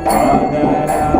Adara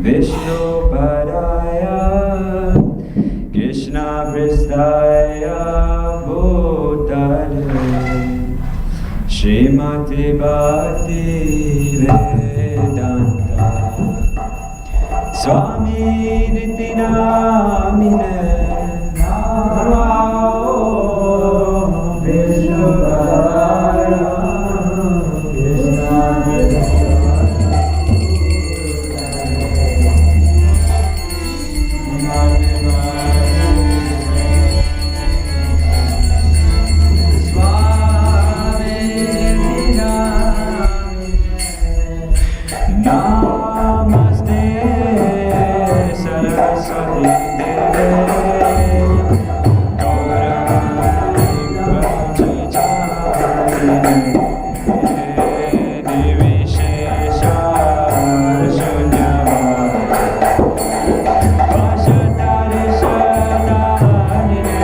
Vishnu Padaya Krishna Pristaya Bhutale Srimati Bhakti Vedanta Swami Niti Namine Vishnu Padaya Krishna Namaste Saraswati Deve Gaurani Prachacharine Nivishesha Shunyavada Vasatari Sadanine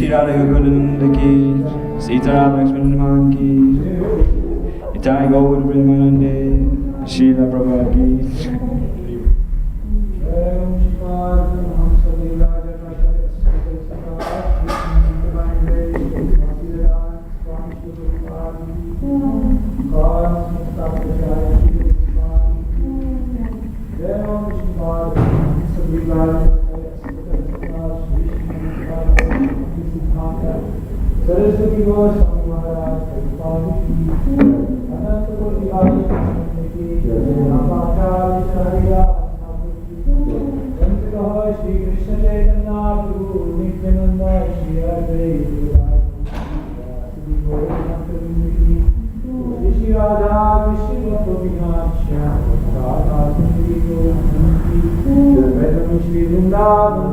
Radha Gokulananda ki, Sita Lakshmana Hanuman ki, Nitai Gaur Premanande, Srila Prabhupada ki. Saraswati Goswami Maharaj Shri Krishna Chaitanya Prabhu Nityanand Shri Shri Radha Krishna Shri Vrindavan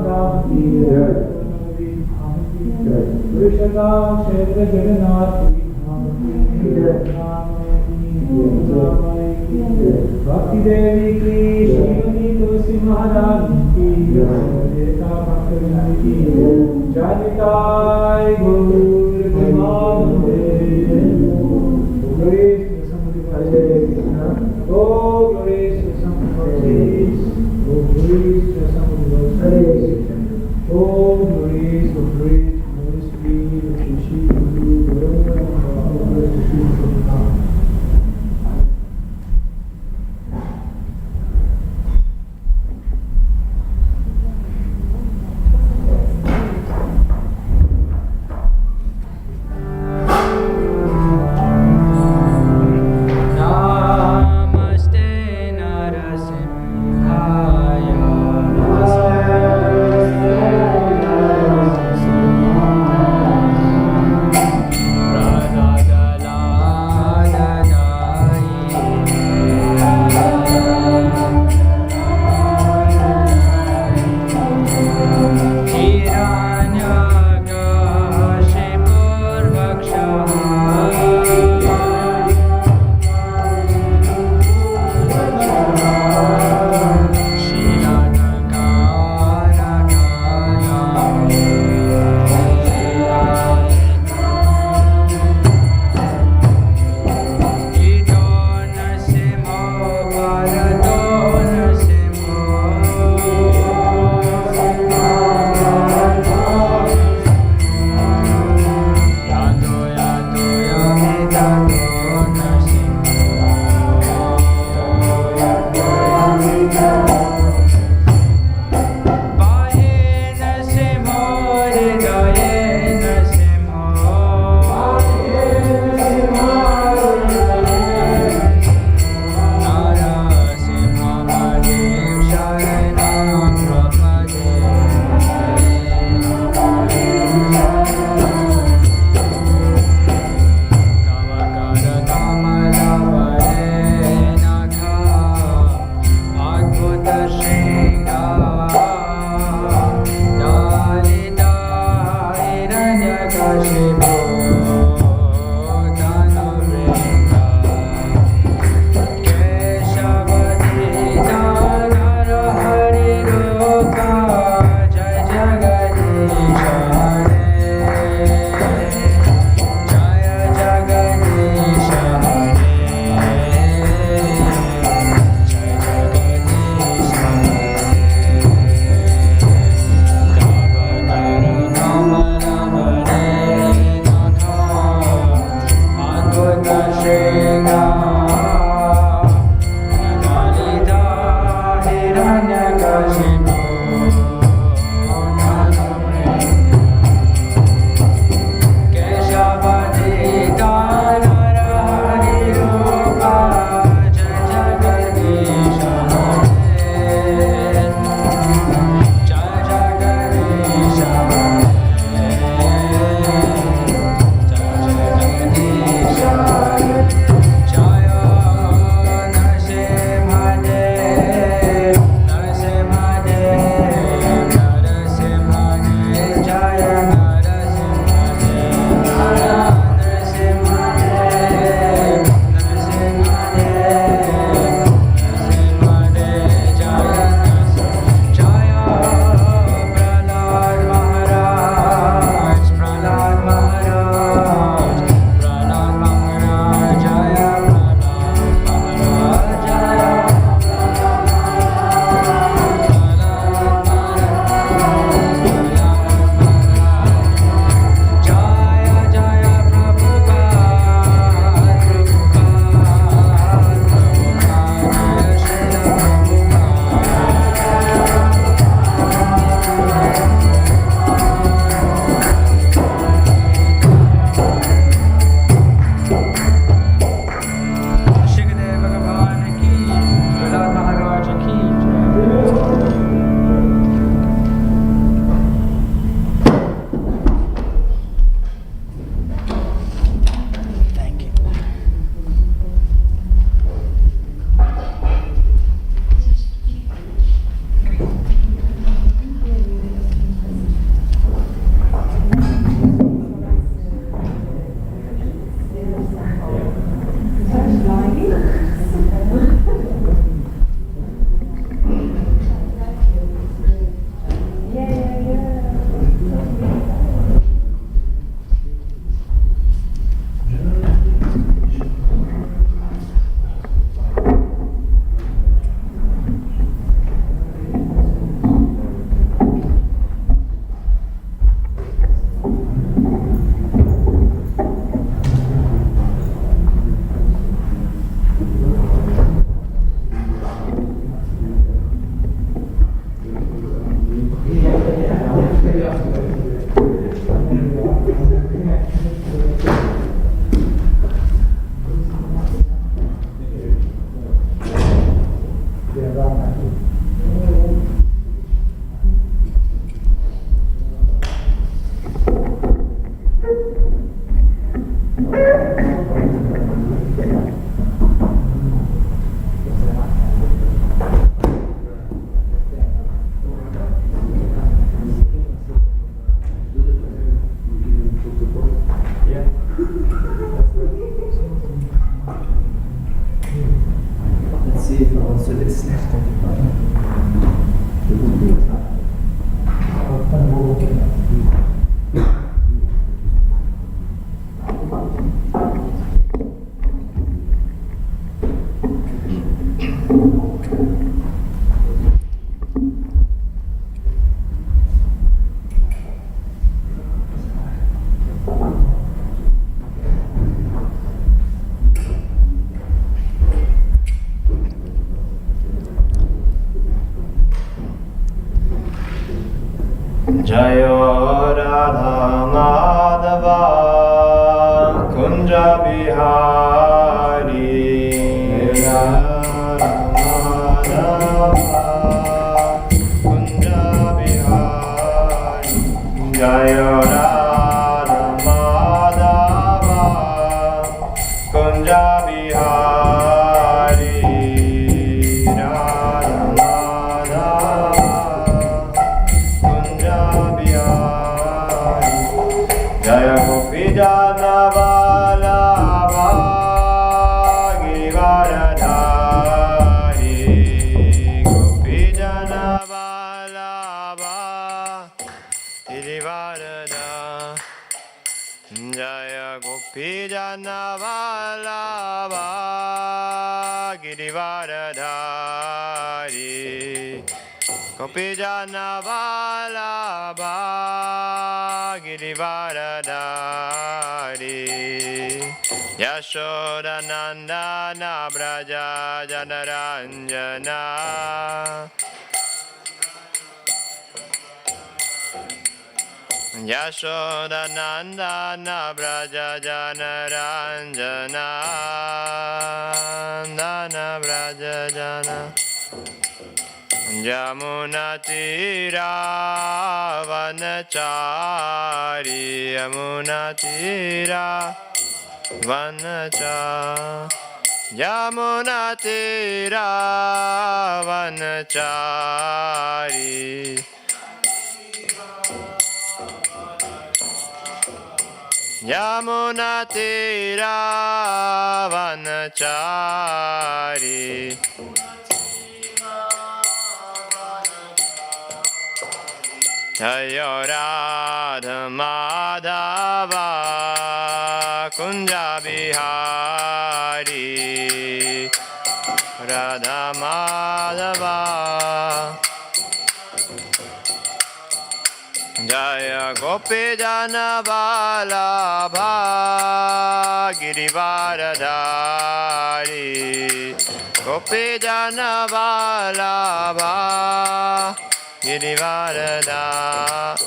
Purushottam Kshetra Jagannath Bhakti Devi ki Srimati Tulsi Maharaj ki Deta Bhaktivinoda ki Janitai Gaur Premanande. Glories to Samadhi Krishna. Oh, glories to Samadhi. Oh, glories to Samadhi. Oh, glories, oh, glories. Jayo Radha Madhava Kunja Bihari Radha Madhava Kunja Bihari Jayo Radha Madhava Kunja Bihari Radha Madhava Kunja Bihari Jaya Gopi Jana Vallabha Girivaradhari Gopi Jana Vallabha Girivaradhari Jaya Gopi Jana Vallabha Girivaradhari Gopi Jana Vallabha Girivaradhari Yashoda Nandana Braja Janaranjana Yashoda Nandana Braja Janaranjana Nandana Braja Jana Yamuna Tira Vanachari Yamuna Tira Vanachari Yamuna Tira Vanachari Yamuna Tira Vanachari Jaya Radha Madhava Kunja Bihari Radha Madhava Jaya Gopi Jana Vallabha Girivaradhari Gopi Jana Vallabha Girivaradhari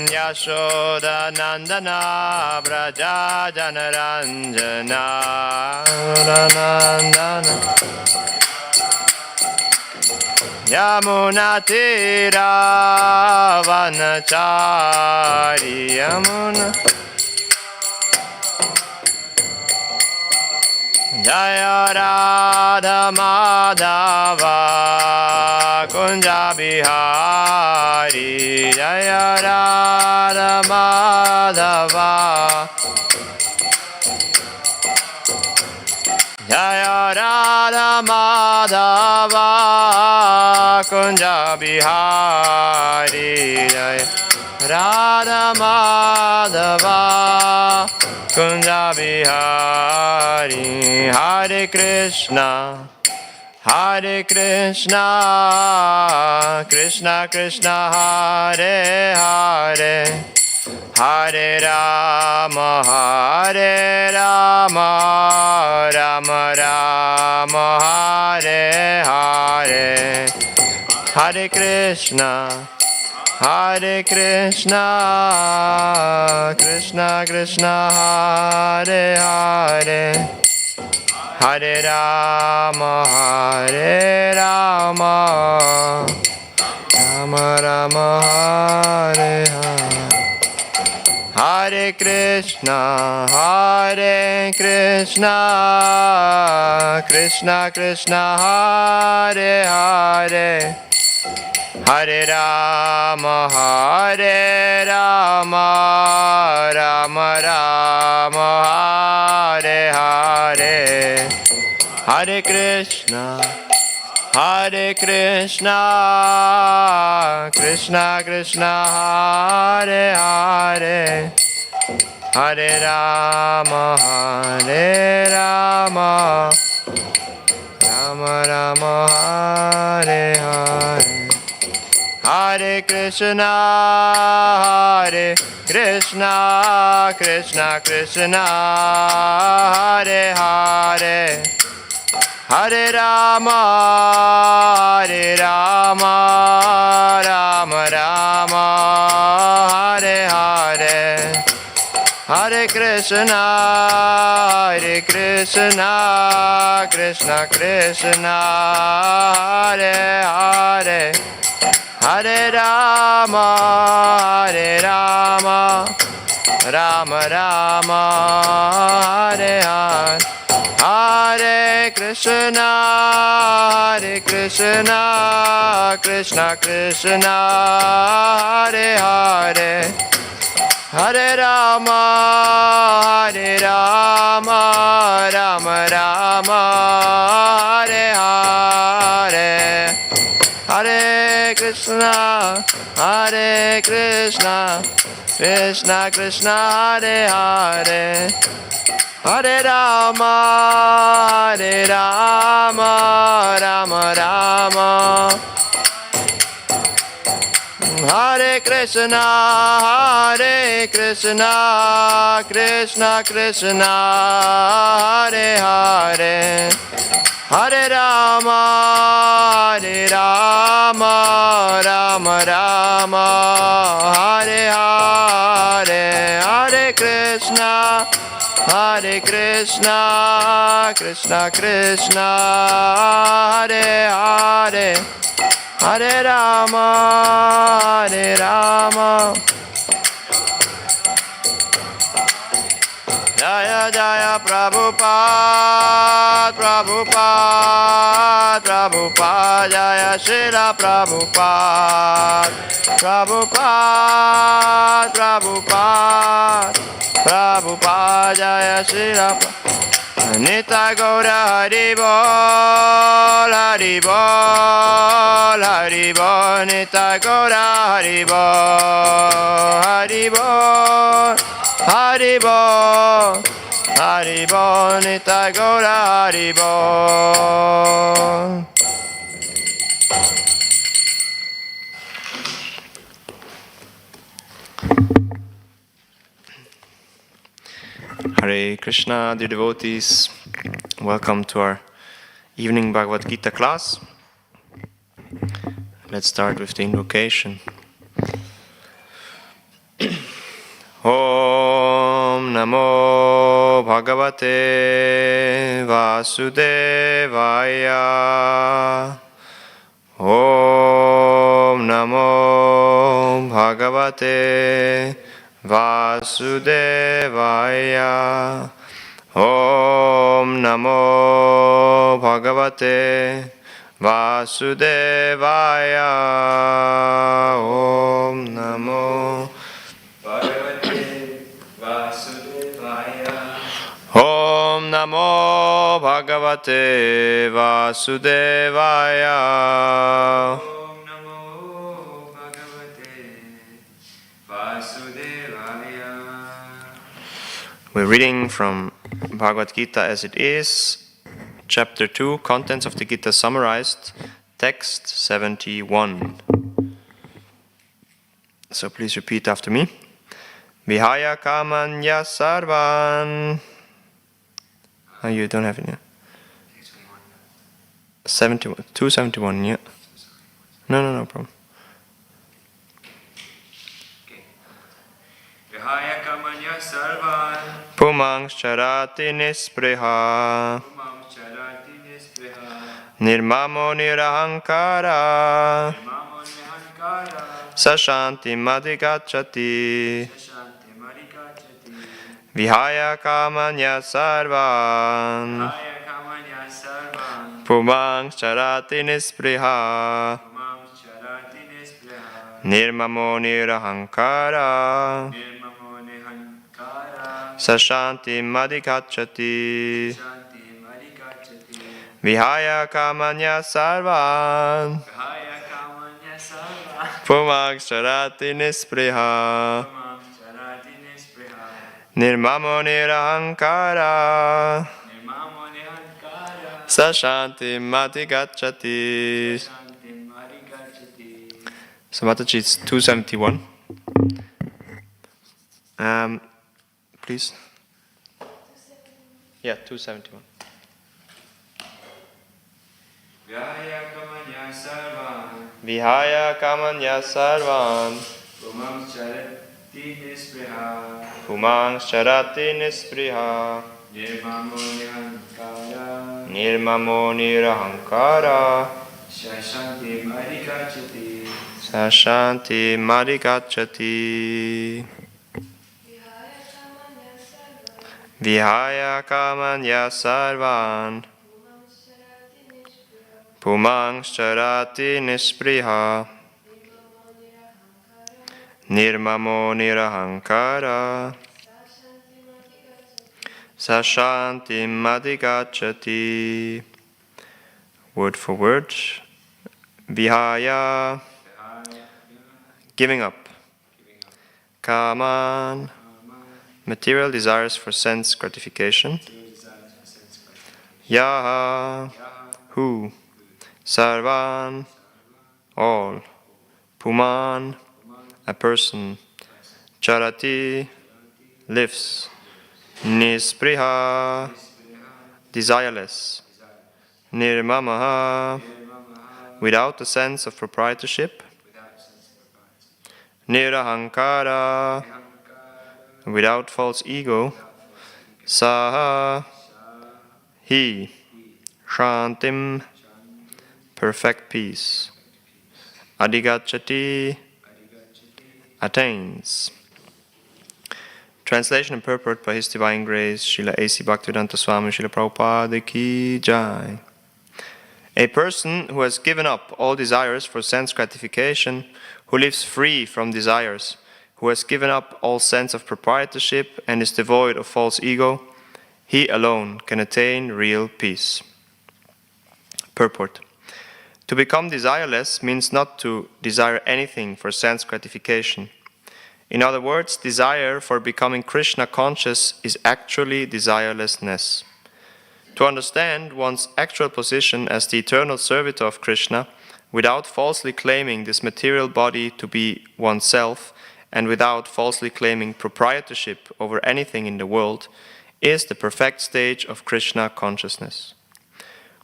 Yashoda Nandana Braja Janaranjana Nandana Yamuna Tira Vanachari Yamuna Jaya Radha Madhava Kunja Bihari Jaya Radha Madhava Jaya Radha Madhava Kunja Bihari Jaya Radha Madhava Kunja Bihari Hare Krishna Hare Krishna Krishna Krishna Hare Hare Hare Rama Hare Rama Rama Rama Hare Hare Hare Krishna Hare Krishna Krishna Krishna Hare Hare Hare Rama Hare Rama Rama Rama Hare Hare Hare Krishna Krishna Krishna Hare Hare Hare Rama Hare Rama Rama Rama Hare Hare Hare Krishna Krishna Krishna Hare Hare Hare Rama Hare Rama Rama Rama Hare Hare Hare Krishna Krishna Krishna Hare Hare Hare Rama Rama Rama Hare Krishna, Krishna Krishna, Hare Hare, Hare Rama, Rama Rama, Hare Hare, Hare Krishna, Krishna Krishna, Hare Hare, Hare Rama, Rama Rama, Hare Hare, Hare Krishna, Krishna Krishna, Hare Hare, Hare Rama, Rama Rama, Hare Krishna, Krishna Krishna, Hare Hare, Hare Rama, Rama Rama, Hare Hare, Hare Krishna, Krishna Krishna, Hare Hare, Hare Rama, Jaya Jaya Prabhupada, Jaya Srila Prabhupada, Jaya Srila Nitya Gaura Haribol, Nitya Gaura Haribol, Nitya Gaura Haribol. Hare Krishna, dear devotees, welcome to our evening Bhagavad Gita class. Let's start with the invocation. Om Namo Bhagavate Vasudevaya. Om Namo Bhagavate Vasudevaya. Om Namo Bhagavate Vasudevaya. Om Namo Bhagavate Vasudevaya. Om Namo Bhagavate Vasudevaya. Om Namo Bhagavate Vasudevaya. We're reading from Bhagavad Gita as it is, Chapter 2, Contents of the Gita summarized, Text 71. So please repeat after me. Vihaya kamanya sarvan. Oh, you don't have it yet? 71, 271, yeah. No problem. Vihaya kamanya sarvan. Pumang charati nispriha. Nirmamo nirahankara. Sashanti madhigacchati. Vihaya kamanya sarvan. Pumang charati nispriha. Nirmamo nirahankara. Sashanti madhigacchati. Vihaya kamanya sarvan. Pumang charati nispriha. Nirmamo nirahankara. Sashanti madhigacchati. So Mataji, it's 271. Please. Yeah, 271. Vihaya kamanya sarvan. nispriha. Pumangscharati nispriha. Nirmamo nihankara. Nirmamo nirahankara. Shashanti marikachati. Sashanti madhikachati. Vihaya kamanya sarvan. Pumangscharati nispriha. Nirmamo nirahankara. Sashanti madhikachati. Word for word. Vihaya, giving up. Kaman, material desires for sense gratification. Yaha, who. Sarvan, all. Puman, a person. Charati, lives. Nispriha, desireless. Nirmamaha, without a sense of proprietorship. Nirahankara, without false ego. Saha, he. Shantim, perfect peace. Adhigachati, attains. Translation and purport by His Divine Grace, Srila A.C. Bhaktivedanta Swami, Srila Prabhupada Ki Jai. A person who has given up all desires for sense gratification, who lives free from desires, who has given up all sense of proprietorship and is devoid of false ego, he alone can attain real peace. Purport. To become desireless means not to desire anything for sense gratification. In other words, desire for becoming Krishna conscious is actually desirelessness. To understand one's actual position as the eternal servitor of Krishna, without falsely claiming this material body to be oneself, and without falsely claiming proprietorship over anything in the world, is the perfect stage of Krishna consciousness.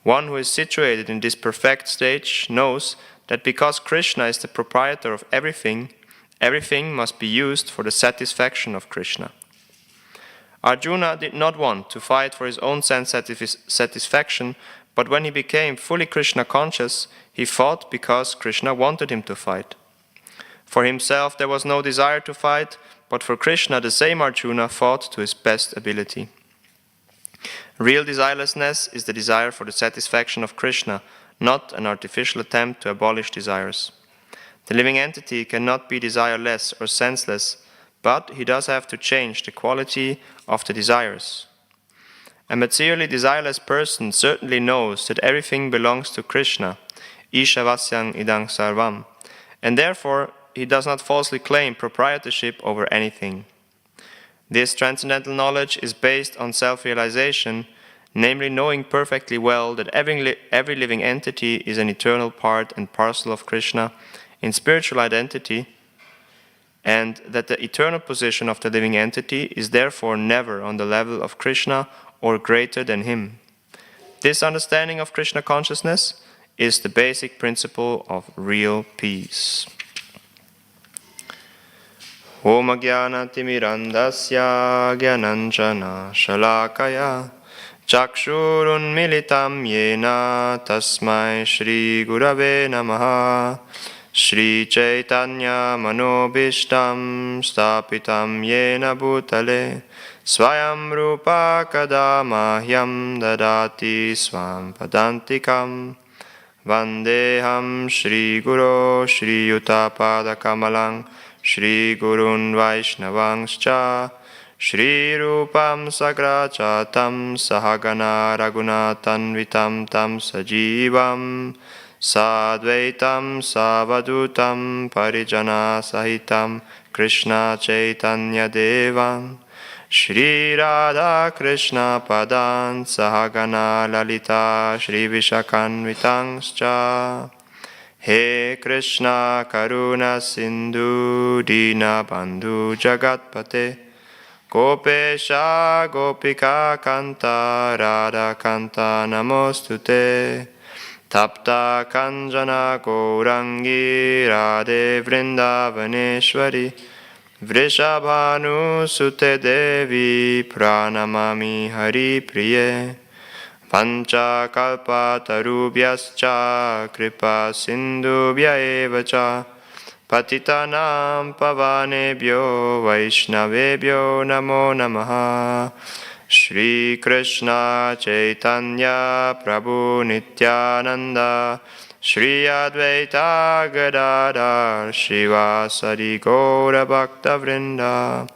One who is situated in this perfect stage knows that because Krishna is the proprietor of everything, everything must be used for the satisfaction of Krishna. Arjuna did not want to fight for his own sense satisfaction, but when he became fully Krishna conscious, he fought because Krishna wanted him to fight. For himself there was no desire to fight, but for Krishna the same Arjuna fought to his best ability. Real desirelessness is the desire for the satisfaction of Krishna, not an artificial attempt to abolish desires. The living entity cannot be desireless or senseless, but he does have to change the quality of the desires. A materially desireless person certainly knows that everything belongs to Krishna, Ishavasyang idang sarvam, and therefore he does not falsely claim proprietorship over anything. This transcendental knowledge is based on self-realization, namely knowing perfectly well that every living entity is an eternal part and parcel of Krishna in spiritual identity, and that the eternal position of the living entity is therefore never on the level of Krishna or greater than him. This understanding of Krishna consciousness is the basic principle of real peace. Om Jnana Timirandasya Jnananjana Shalakaya Chakshurun Militam Yena Tasmai Shri Gurave Namaha Shri Chaitanya Manobishtam Stapitam Yena Bhutale Swayam Rupa Kadamahyam Dadati Swam Padantikam Vandeham Shri Guru Shri Yuttapada Kamalang Shri Gurun Vaishnavangscha Shri Rupam Sagrachatam Sahagana Raghunathanvitam Tam Sajivam Sadvaitam Savadutam Parijana Sahitam Krishna Chaitanya Devan Shri Radha Krishna Padan Sahagana Lalita Shri Vishakanvitangscha He Krishna Karuna Sindhu Dina Bandhu Jagatpate Gopesha Gopika Kanta Radha Kanta Namostute Tapta Kanjana Gourangi Radhe Vrindavaneshwari Vrishabhanu Sute Devi Pranamami Hari Priye Pancha Kalpa Tarubhyascha Kripa Sindhubhya Evacha Patitanam Pavanebhyo Vaishnavebhyo Namo Namaha Shri Krishna Chaitanya Prabhu Nityananda Shri Advaita Gadadhar Shivasari Gaura Bhakta Vrinda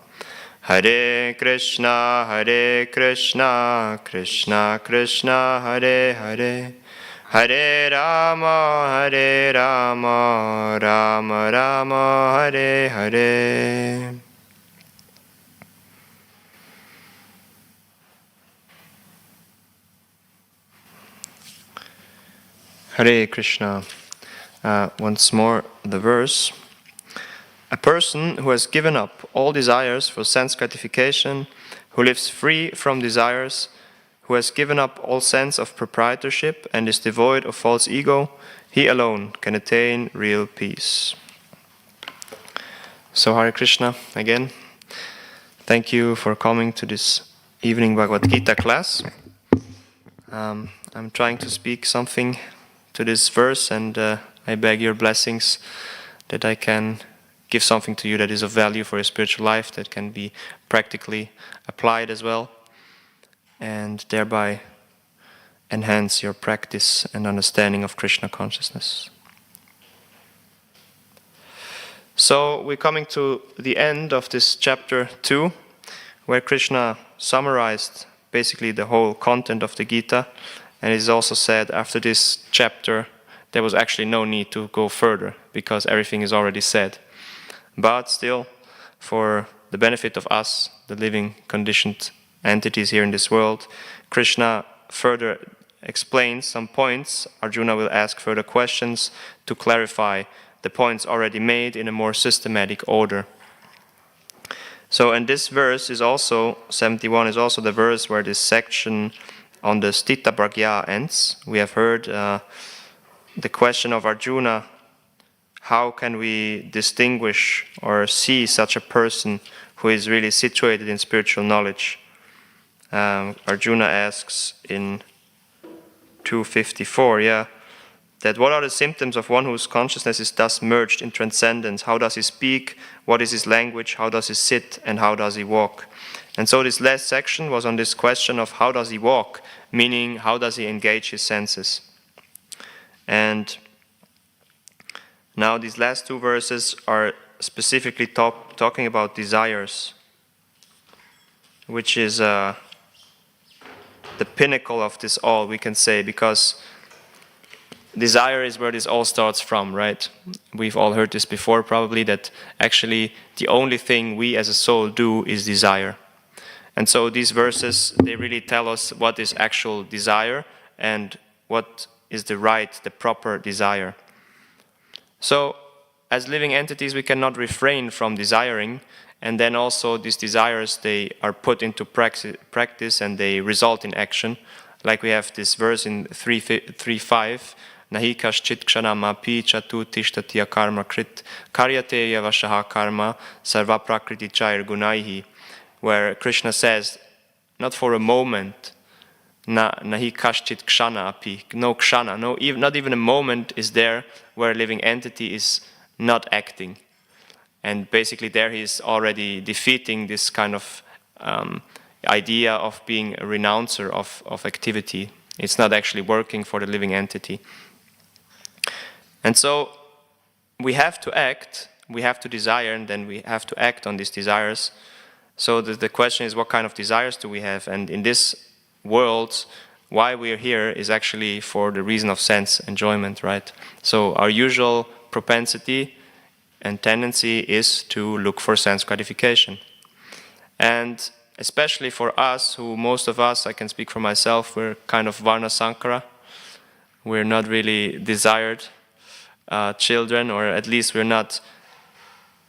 Hare Krishna Krishna Krishna Hare Hare Hare Rama Rama Rama Hare Hare. Hare Krishna. Once more the verse. A person who has given up all desires for sense gratification, who lives free from desires, who has given up all sense of proprietorship and is devoid of false ego, he alone can attain real peace. So Hare Krishna again. Thank you for coming to this evening Bhagavad Gita class. I'm trying to speak something to this verse, and I beg your blessings that I can give something to you that is of value for your spiritual life, that can be practically applied as well, and thereby enhance your practice and understanding of Krishna consciousness. So we're coming to the end of this chapter 2, where Krishna summarized basically the whole content of the Gita. And it is also said after this chapter there was actually no need to go further because everything is already said. But still, for the benefit of us, the living conditioned entities here in this world, Krishna further explains some points. Arjuna will ask further questions to clarify the points already made in a more systematic order. So, and this verse is also, 71 is also the verse where this section on the Stita Pragya ends. We have heard the question of Arjuna, how can we distinguish or see such a person who is really situated in spiritual knowledge? Arjuna asks in 254, that what are the symptoms of one whose consciousness is thus merged in transcendence? How does he speak? What is his language? How does he sit? And how does he walk? And so this last section was on this question of how does he walk, meaning how does he engage his senses. And now these last two verses are specifically talking about desires, which is the pinnacle of this all, we can say, because desire is where this all starts from, right? We've all heard this before probably, that actually the only thing we as a soul do is desire. And so these verses, they really tell us what is actual desire and what is the right, the proper desire. So, as living entities, we cannot refrain from desiring, and then also these desires, they are put into practice and they result in action. Like we have this verse in 3.5, Nahi kaschit kshanamapi chatu tishtatiya karma krit karyate yavashaha karma sarva prakriti chair gunaihi, where Krishna says, not for a moment, nahi kaschit kshana api, no kshana, not even a moment is there where a living entity is not acting. And basically there he is already defeating this kind of idea of being a renouncer of activity. It's not actually working for the living entity. And so we have to act, we have to desire, and then we have to act on these desires. So the question is, what kind of desires do we have? And in this world, why we are here is actually for the reason of sense enjoyment, right? So our usual propensity and tendency is to look for sense gratification. And especially for us, who most of us, I can speak for myself, we're kind of Varna Sankara. We're not really desired children, or at least we're not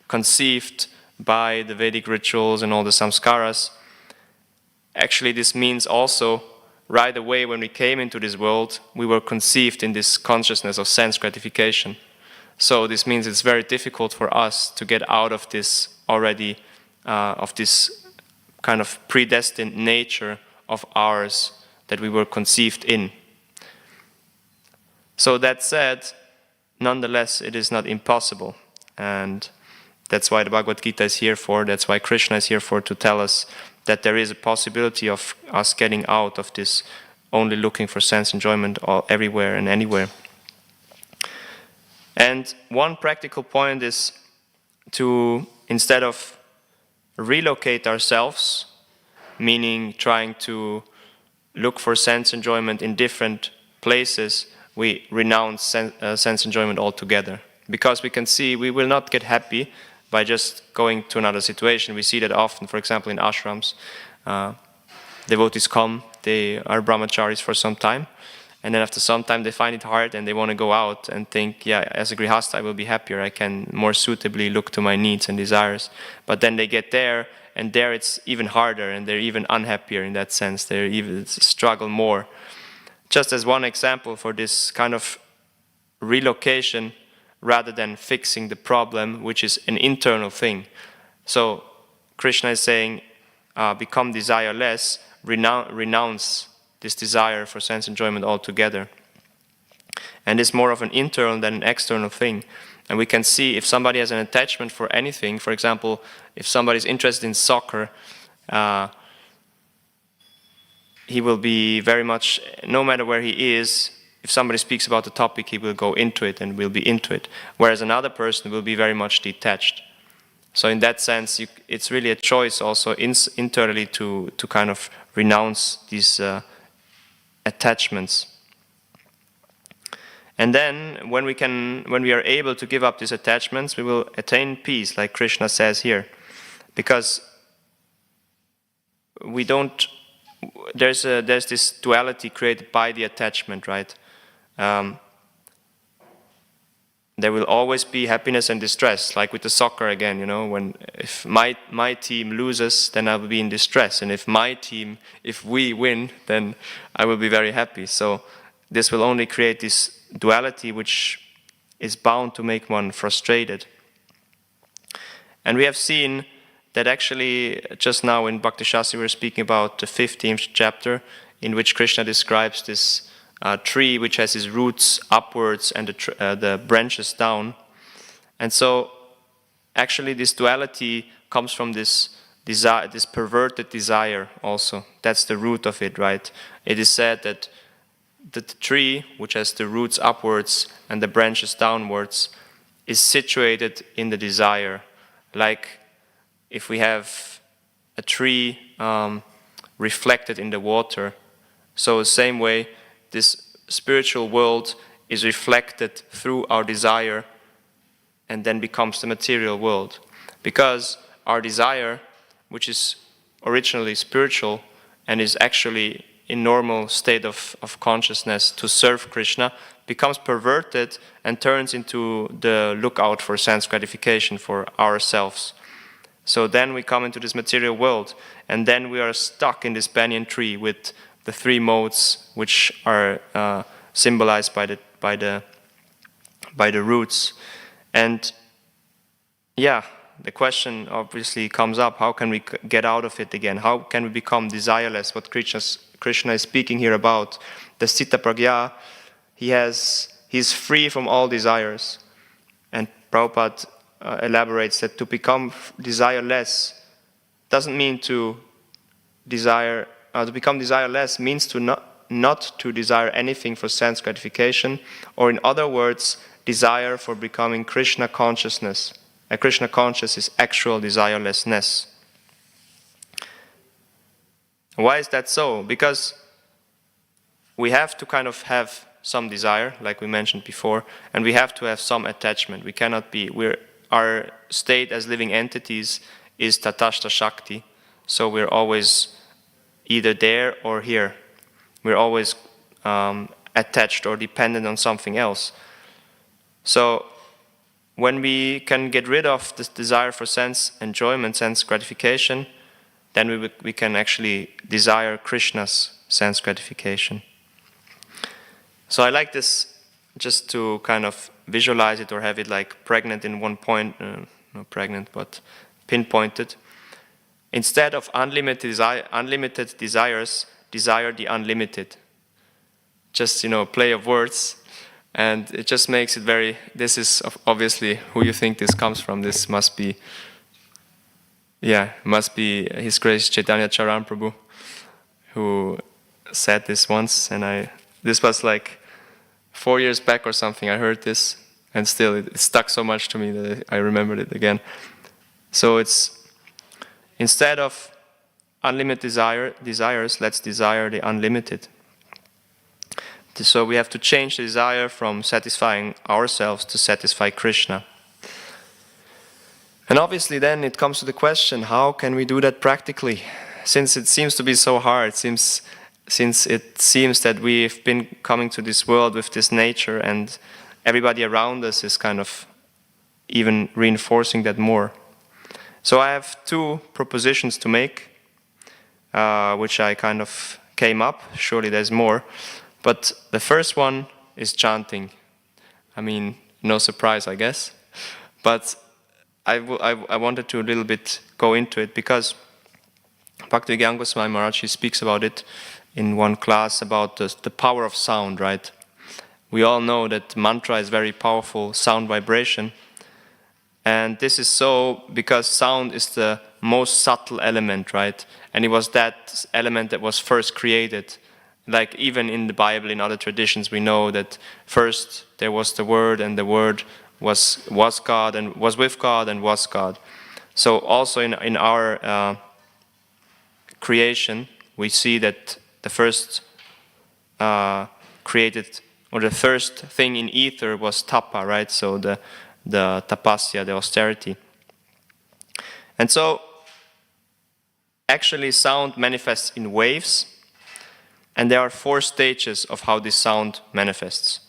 conceived by the Vedic rituals and all the samskaras. Actually, this means also, right away when we came into this world, we were conceived in this consciousness of sense gratification. So this means it's very difficult for us to get out of this already, of this kind of predestined nature of ours that we were conceived in. So that said, nonetheless, it is not impossible. And that's why the Bhagavad Gita is here for, that's why Krishna is here for, to tell us that there is a possibility of us getting out of this only looking for sense enjoyment all everywhere and anywhere. And one practical point is to, instead of relocate ourselves, meaning trying to look for sense enjoyment in different places, we renounce sense enjoyment altogether. Because we can see we will not get happy by just going to another situation. We see that often, for example, in ashrams. Devotees come, they are brahmacharis for some time, and then after some time they find it hard and they want to go out and think, yeah, as a grihastha I will be happier, I can more suitably look to my needs and desires. But then they get there, and there it's even harder, and they're even unhappier in that sense. They even struggle more. Just as one example for this kind of relocation, rather than fixing the problem, which is an internal thing. So Krishna is saying, become desireless, renounce this desire for sense enjoyment altogether. And it's more of an internal than an external thing. And we can see if somebody has an attachment for anything, for example, if somebody is interested in soccer, he will be very much, no matter where he is, if somebody speaks about the topic, he will go into it and will be into it. Whereas another person will be very much detached. So in that sense, it's really a choice also internally to kind of renounce these attachments. And then when we are able to give up these attachments, we will attain peace, like Krishna says here. Because we don't, there's this duality created by the attachment, right? There will always be happiness and distress, like with the soccer again, you know, if my team loses, then I will be in distress, and if we win, then I will be very happy. So this will only create this duality which is bound to make one frustrated. And we have seen that actually just now in Bhakti Shastri we were speaking about the 15th chapter, in which Krishna describes this tree which has its roots upwards and the branches down. And so actually this duality comes from this desire, this perverted desire also. That's the root of it, right? It is said that the tree which has the roots upwards and the branches downwards is situated in the desire. Like if we have a tree reflected in the water, so the same way this spiritual world is reflected through our desire and then becomes the material world. Because our desire, which is originally spiritual and is actually in normal state of consciousness to serve Krishna, becomes perverted and turns into the lookout for sense gratification for ourselves. So then we come into this material world, and then we are stuck in this banyan tree with the three modes, which are symbolized by the roots. And yeah, the question obviously comes up: how can we get out of it again? How can we become desireless? What Krishna is speaking here about, the Sthita Pragya, he's free from all desires. And Prabhupada elaborates that to become desireless doesn't mean to desire. To become desireless means to not to desire anything for sense gratification, or in other words, desire for becoming Krishna consciousness. And Krishna conscious is actual desirelessness. Why is that so? Because we have to kind of have some desire, like we mentioned before, and we have to have some attachment. We cannot be, our state as living entities is tatashta shakti, so we're always either there or here. We're always attached or dependent on something else. So when we can get rid of this desire for sense enjoyment, sense gratification, then we can actually desire Krishna's sense gratification. So I like this just to kind of visualize it or have it like pregnant in one point, not pregnant, but pinpointed. Instead of unlimited desires, desire the unlimited. Just, play of words. And it just makes it this is obviously who you think this comes from. This must be His Grace Chaitanya Charan Prabhu, who said this once. And this was like 4 years back or something. I heard this, and still it stuck so much to me that I remembered it again. So it's, instead of unlimited desires, let's desire the unlimited. So we have to change the desire from satisfying ourselves to satisfy Krishna. And obviously then it comes to the question, how can we do that practically? Since it seems to be so hard, since it seems that we've been coming to this world with this nature, and everybody around us is kind of even reinforcing that more. So I have 2 propositions to make, which I kind of came up. Surely there's more. But the first one is chanting. I mean, no surprise, I guess. But I wanted to a little bit go into it, because Bhaktivedanta Manor, he speaks about it in one class, about the power of sound, right? We all know that mantra is very powerful sound vibration. And this is so because sound is the most subtle element, right? And it was that element that was first created. Like even in the Bible, in other traditions, we know that first there was the Word, and the Word was God, and was with God, and was God. So also in our creation, we see that the first created, or the first thing in ether was tapa, right? So the tapasya, the austerity. And so actually sound manifests in waves. And there are 4 stages of how this sound manifests.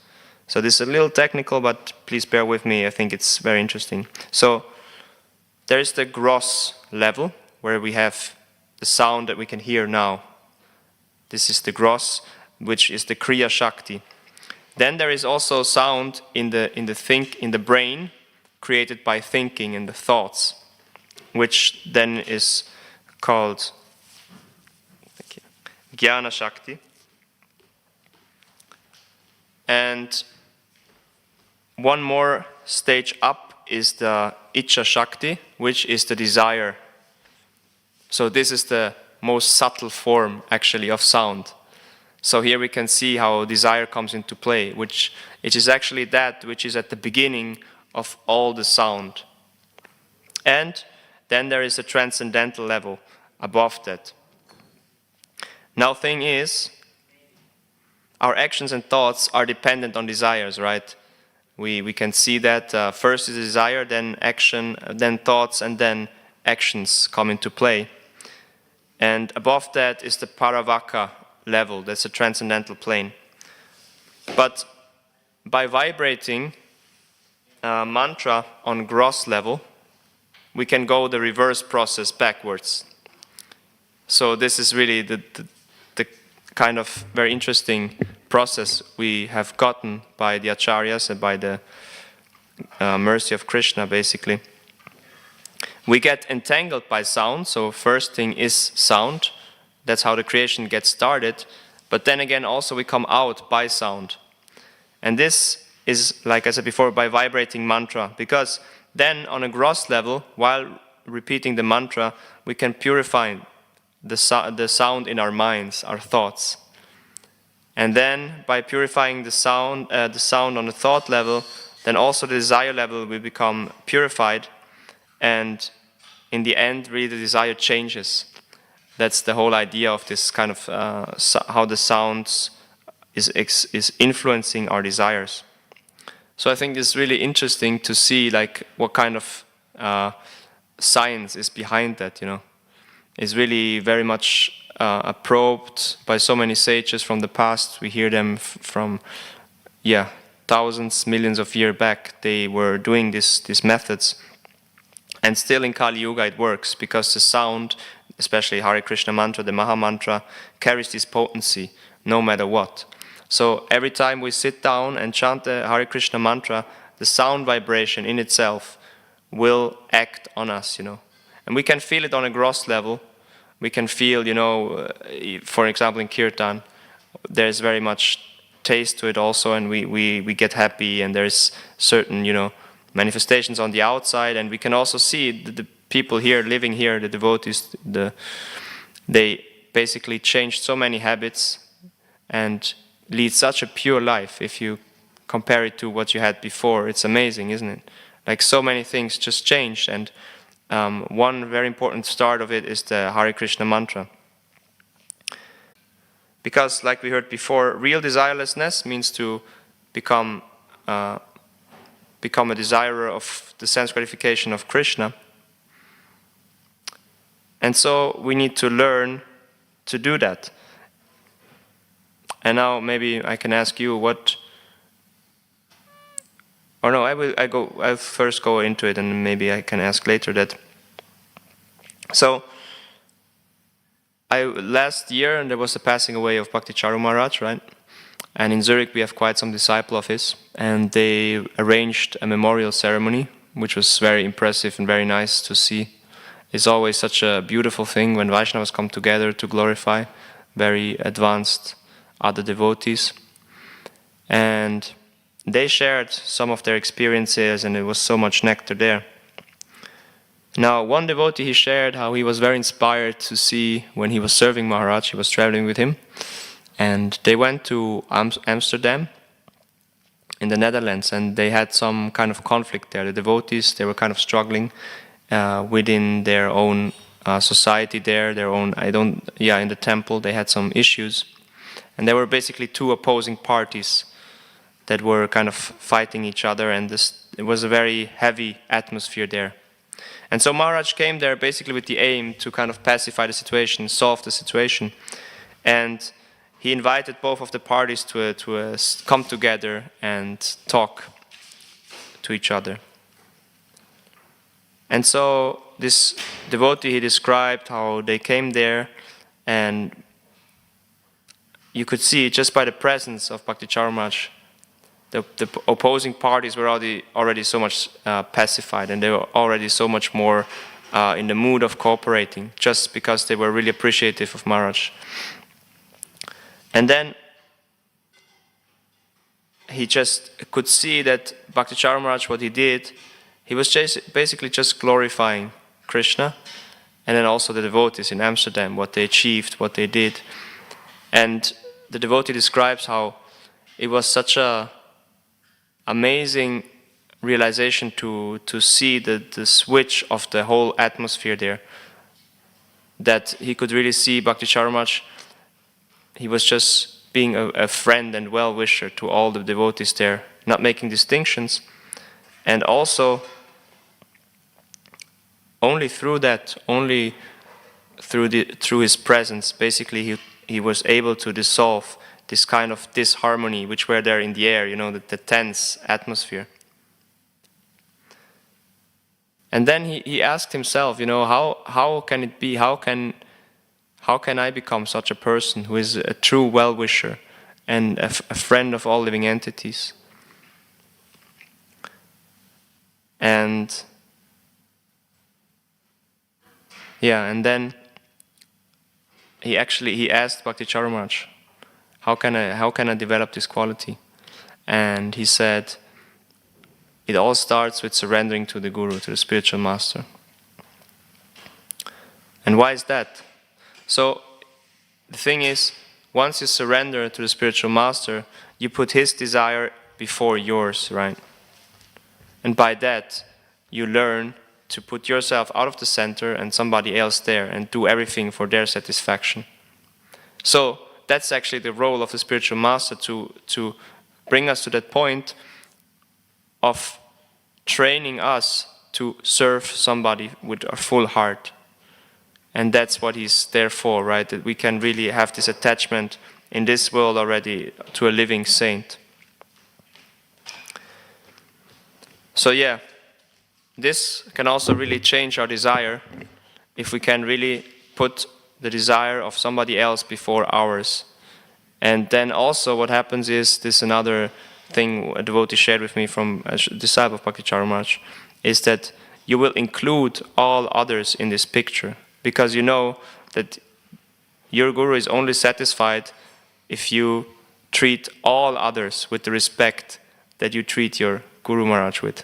So this is a little technical, but please bear with me. I think it's very interesting. So there is the gross level, where we have the sound that we can hear now. This is the gross, which is the Kriya Shakti. Then there is also sound in the brain, created by thinking and the thoughts, which then is called Jnana Shakti. And one more stage up is the Ichcha Shakti, which is the desire. So this is the most subtle form, actually, of sound. So here we can see how desire comes into play, which is actually that which is at the beginning of all the sound. And then there is a transcendental level above that. Now, thing is, our actions and thoughts are dependent on desires, right? We can see that first is desire, then action, then thoughts, and then actions come into play. And above that is the Paravaka level, that's a transcendental plane. But by vibrating mantra on gross level, we can go the reverse process backwards. So this is really the kind of very interesting process we have gotten by the acharyas and by the mercy of Krishna, basically. We get entangled by sound, so first thing is sound. That's how the creation gets started. But then again, also we come out by sound. And this is, like I said before, by vibrating mantra. Because then on a gross level, while repeating the mantra, we can purify the sound in our minds, our thoughts. And then by purifying the sound on the thought level, then also the desire level will become purified. And in the end, really the desire changes. That's the whole idea of this kind of how the sounds is influencing our desires. So I think it's really interesting to see like what kind of science is behind that, you know. It's really very much probed by so many sages from the past. We hear them from, thousands, millions of years back. They were doing these methods. And still in Kali Yuga it works, because the sound, especially Hare Krishna mantra, the Maha mantra, carries this potency no matter what. So every time we sit down and chant the Hare Krishna mantra, the sound vibration in itself will act on us, And we can feel it on a gross level. We can feel, for example, in kirtan, there's very much taste to it also, and we get happy, and there's certain, manifestations on the outside, and we can also see the people here, living here, the devotees, they basically changed so many habits and lead such a pure life. If you compare it to what you had before, it's amazing, isn't it? Like so many things just changed, and one very important start of it is the Hare Krishna mantra. Because, like we heard before, real desirelessness means to become a desirer of the sense gratification of Krishna. And so we need to learn to do that. And now maybe I can ask you what... Or no, I'll first go into it, and maybe I can ask later that. So, last year there was the passing away of Bhakticharu Maharaj, right? And in Zurich we have quite some disciples of his, and they arranged a memorial ceremony, which was very impressive and very nice to see. It's always such a beautiful thing when Vaishnavas come together to glorify very advanced other devotees. And they shared some of their experiences, and it was so much nectar there. Now, one devotee, he shared how he was very inspired to see when he was serving Maharaj, he was traveling with him, and they went to Amsterdam in the Netherlands, and they had some kind of conflict there. The devotees, they were kind of struggling within their own society there, in the temple, they had some issues. And there were basically two opposing parties that were kind of fighting each other, and it was a very heavy atmosphere there. And so Maharaj came there basically with the aim to kind of pacify the situation, solve the situation. And he invited both of the parties to come together and talk to each other. And so this devotee, he described how they came there, and you could see just by the presence of Bhakticharu Maharaj, the opposing parties were already so much pacified, and they were already so much more in the mood of cooperating, just because they were really appreciative of Maharaj. And then he just could see that Bhakticharu Maharaj, what he did, he was basically just glorifying Krishna, and then also the devotees in Amsterdam, what they achieved, what they did. And the devotee describes how it was such a amazing realization to see the switch of the whole atmosphere there, that he could really see Bhakticharu Maharaj. He was just being a friend and well-wisher to all the devotees there, not making distinctions. And also, only through that, only through his presence, basically he was able to dissolve this kind of disharmony which were there in the air, the tense atmosphere. And then he asked himself, how can it be, how can I become such a person who is a true well-wisher and a friend of all living entities? And then he asked Bhakticharu Maharaj, how can I develop this quality? And he said, it all starts with surrendering to the Guru, to the spiritual master. And why is that? So the thing is, once you surrender to the spiritual master, you put his desire before yours, right? And by that, you learn to put yourself out of the center and somebody else there and do everything for their satisfaction. So that's actually the role of the spiritual master, to bring us to that point of training us to serve somebody with our full heart. And that's what he's there for, right? That we can really have this attachment in this world already to a living saint. So this can also really change our desire if we can really put the desire of somebody else before ours. And then also what happens is, this is another thing a devotee shared with me from a disciple of Bhakti Maharaj, is that you will include all others in this picture, because you know that your guru is only satisfied if you treat all others with the respect that you treat your Guru Maharaj with,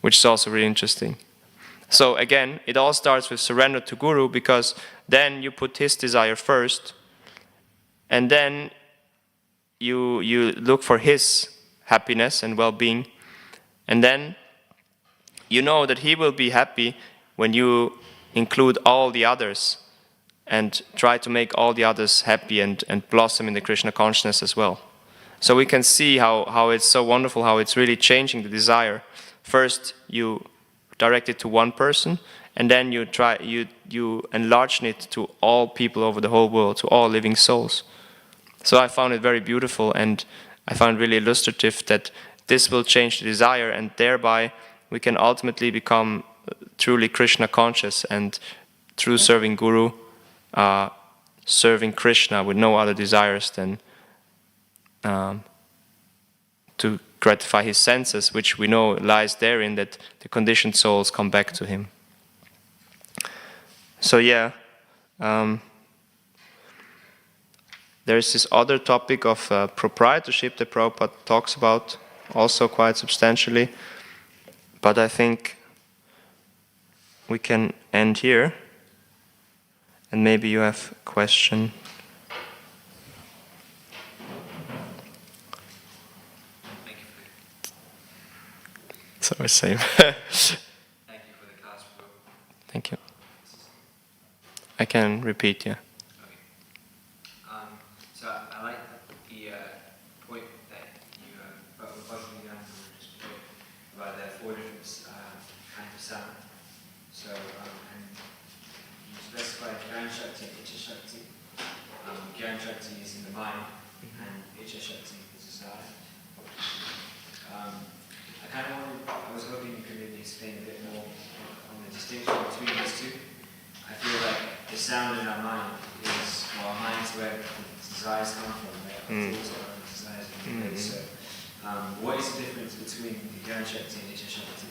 which is also really interesting. So again, it all starts with surrender to Guru, because then you put his desire first, and then you look for his happiness and well-being, and then you know that he will be happy when you include all the others and try to make all the others happy and blossom in the Krishna consciousness as well. So we can see how it's so wonderful, how it's really changing the desire. First you direct it to one person, and then you enlarge it to all people over the whole world, to all living souls. So I found it very beautiful, and I found really illustrative that this will change the desire, and thereby we can ultimately become truly Krishna conscious, and through serving Guru, serving Krishna with no other desires than to gratify his senses, which we know lies therein that the conditioned souls come back to him. So yeah, there's this other topic of proprietorship that Prabhupada talks about also quite substantially, but I think we can end here, and maybe you have a question. So the same. Thank you for the class, bro. Thank you. I can repeat, yeah. Okay. So I like the point that you, Bhaktivedanta just put about the four different kinds of sound. So, and you specified Gyan Shakti and Icha Shakti. Gyan Shakti is in the mind, and Icha Shakti is inside. I was hoping you could maybe explain a bit more on the distinction between these two. I feel like the sound in our mind is, well, our mind's where the desires come from, where our thoughts are, the desires come from. So, what is the difference between the Gyan Shakti and Icha Shakti?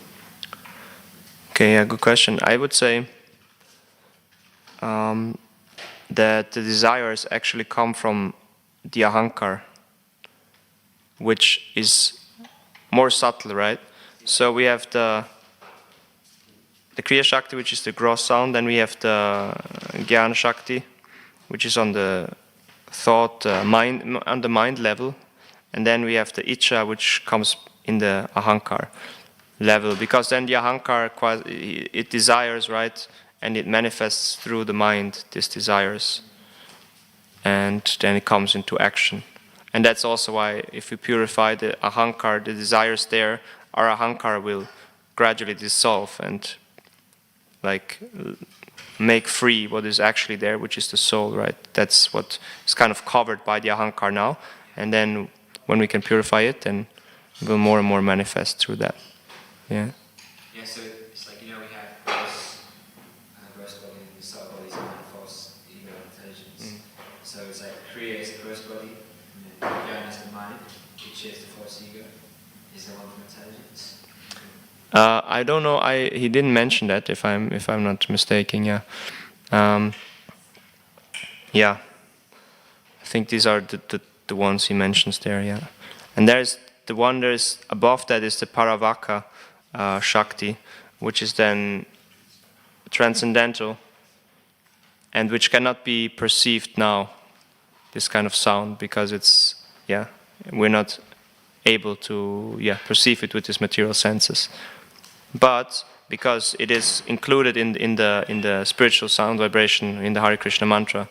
Okay, yeah, good question. I would say that the desires actually come from the ahankar, which is more subtle, right? So we have the Kriya Shakti, which is the gross sound, then we have the Jnana Shakti, which is on the thought, on the mind level, and then we have the Icha, which comes in the ahankar level, because then the ahankar, it desires, right, and it manifests through the mind, these desires, and then it comes into action. And that's also why if we purify the ahankar, the desires there, our ahankar will gradually dissolve and like make free what is actually there, which is the soul, right? That's what is kind of covered by the ahankar now. And then when we can purify it, then it will more and more manifest through that. Yeah. Yeah, so it's like, we have gross body, and subtle bodies, and false ego intelligence. So it's like Kriya is the gross body, and then Jnana is the mind, Icha is the false ego. Is there one from intelligence? I don't know. He didn't mention that. If I'm not mistaken, yeah. Yeah. I think these are the ones he mentions there. Yeah. And there's above that is the Paravaka Shakti, which is then transcendental, and which cannot be perceived now. This kind of sound, because we're not able to perceive it with these material senses. But because it is included in the spiritual sound vibration in the Hare Krishna mantra,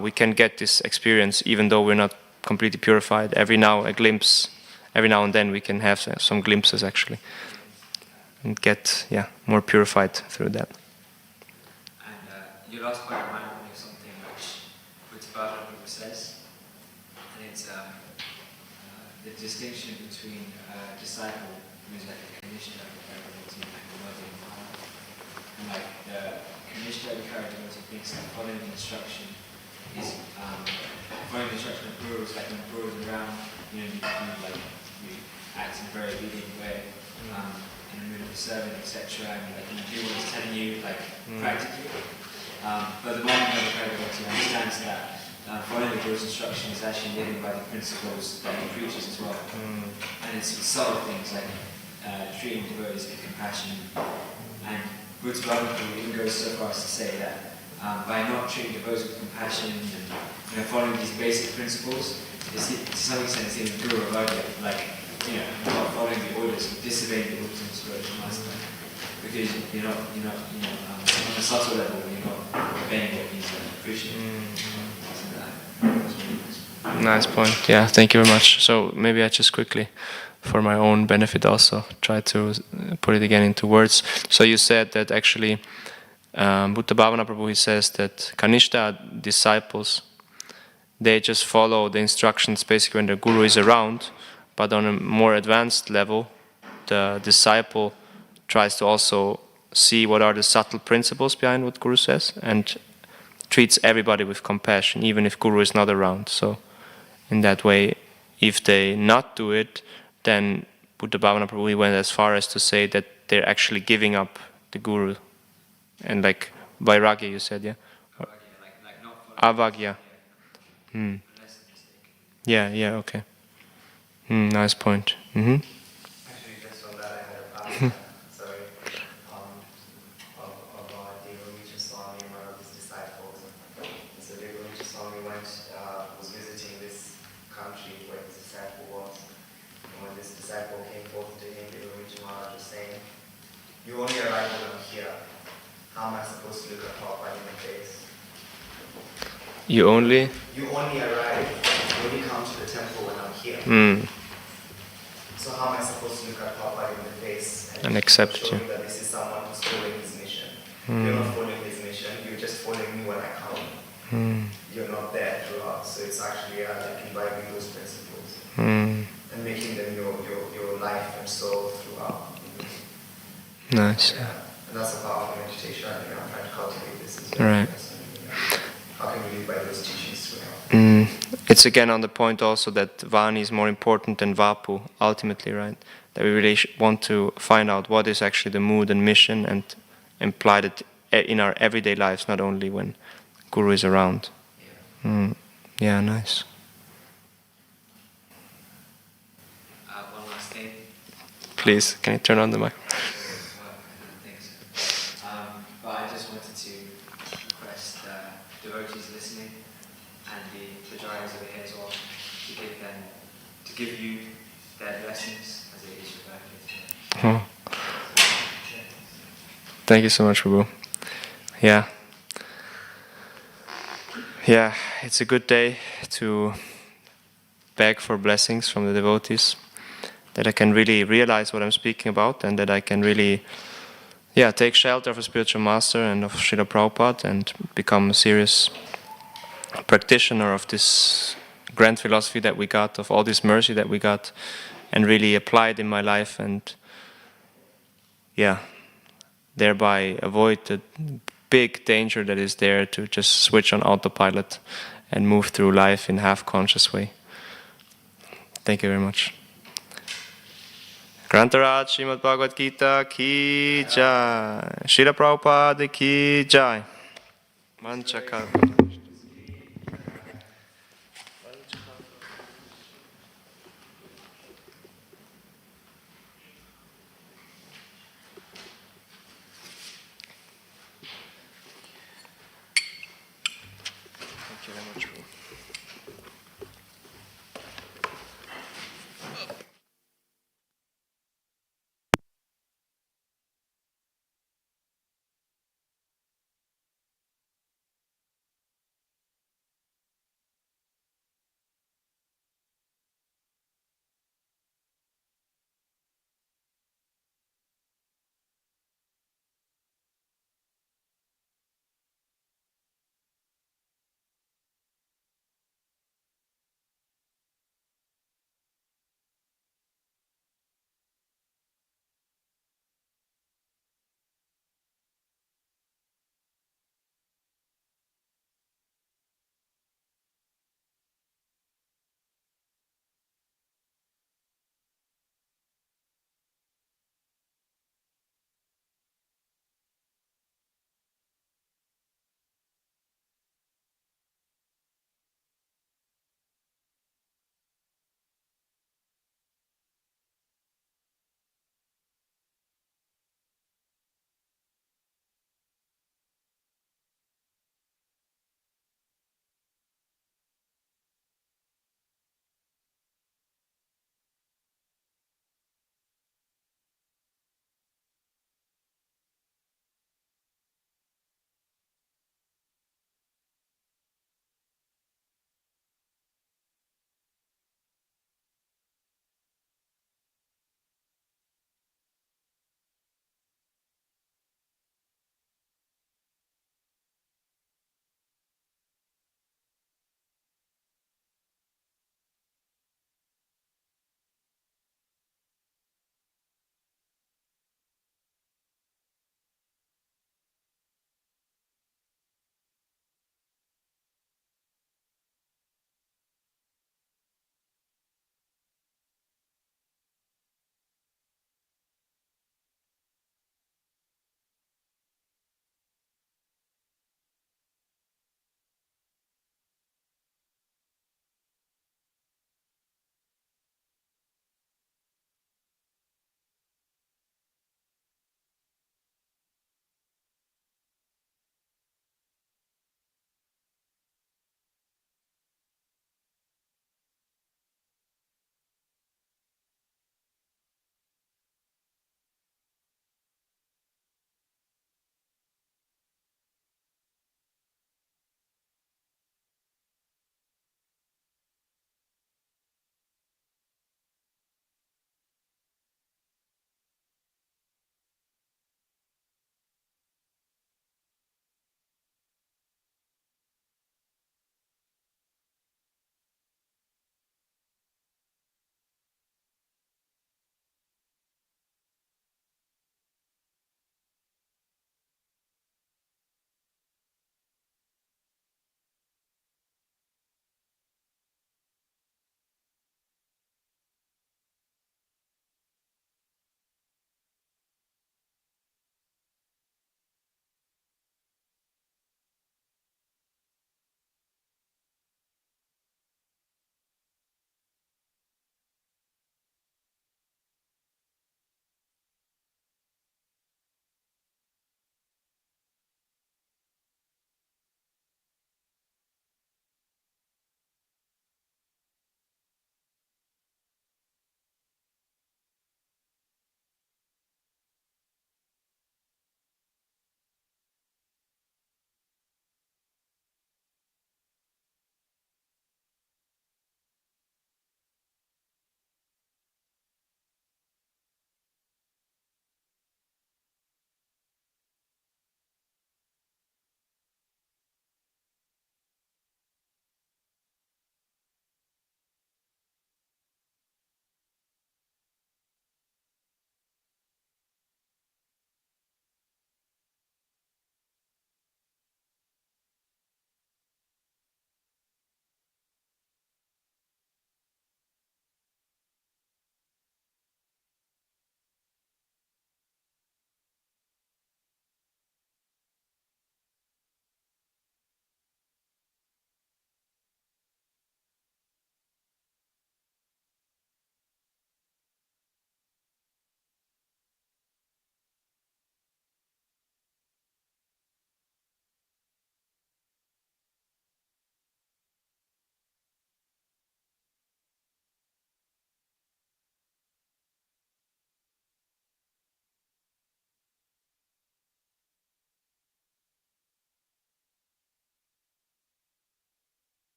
we can get this experience even though we're not completely purified. Every now and then we can have some glimpses actually, and get more purified through that. And your last point reminded me of something which Bhaktivedanta says, and it's the distinction between a disciple who is like a Kanishta devotee and a Madhya Mahara. And like the Kanishta devotee thinks that following the instruction is following the instruction of Guru is like when Guru is around, you do like you act in a very obedient way, in a mood of serving, etc. And like you do what he's telling you, like practically. But the one thing of pedagogy understands that following the Guru's instruction is actually living by the principles that he preaches as well. And it's subtle things like treating devotees with compassion. And Bhaktivedanta even goes so far as to say that by not treating devotees with compassion and following these basic principles, to some extent it's even Guru Avagya, like not following the orders, disobeying the orders of the spiritual master. Because you're not on a subtle level, you're not obeying what he's preaching. Nice point. Yeah, thank you very much. So maybe I just quickly, for my own benefit also, try to put it again into words. So you said that actually, Buddha Bhavana Prabhu, he says that Kanishta disciples, they just follow the instructions basically when the Guru is around, but on a more advanced level, the disciple tries to also see what are the subtle principles behind what Guru says and treats everybody with compassion, even if Guru is not around. So in that way, if they not do it, then Buddha Bhavana Prabhu went as far as to say that they're actually giving up the Guru. And like Vairagya, you said, yeah? Like not Avagya. Yeah, okay. Nice point. Actually, just on that, I had a sorry, of the Norwegian Swami and one of his disciples. So the Norwegian Swami was visiting this country where his disciple was. And when this disciple came forth to him, the Norwegian Maharaj was saying, "You only arrive when I'm here. How am I supposed to look at Prabhupada in the face? You only arrive when you come to the temple when I'm here. So how am I supposed to look at Prabhupada in the face and accept show you? him that this is someone who's following his mission? You're not following his mission, you're just following me when I come. You're not there throughout. So it's actually like imbibing those principles and making them your life and soul throughout. Nice. Yeah. And that's a powerful meditation. I think I'm trying to cultivate this as Right. How can we live by those teachings throughout? It's again on the point also that Vani is more important than Vapu, ultimately, right? That we really want to find out what is actually the mood and mission and apply it in our everyday lives, not only when Guru is around. Yeah, nice. One last thing. Please, can you turn on the mic? But I just wanted to request devotees listening and the Jayaras over here as well to give you their blessings as it is your birthday. Thank you so much, Prabhu. Yeah, it's a good day to beg for blessings from the devotees, that I can really realize what I'm speaking about and that I can really take shelter of a spiritual master and of Srila Prabhupada and become a serious practitioner of this grand philosophy that we got, of all this mercy that we got, and really apply it in my life and thereby avoid the big danger that is there to just switch on autopilot and move through life in half-conscious way. Thank you very much. Grantaraj Srimad Bhagavad Gita ki jai. Srila Prabhupada ki jai. Manchakar. Thank you very much.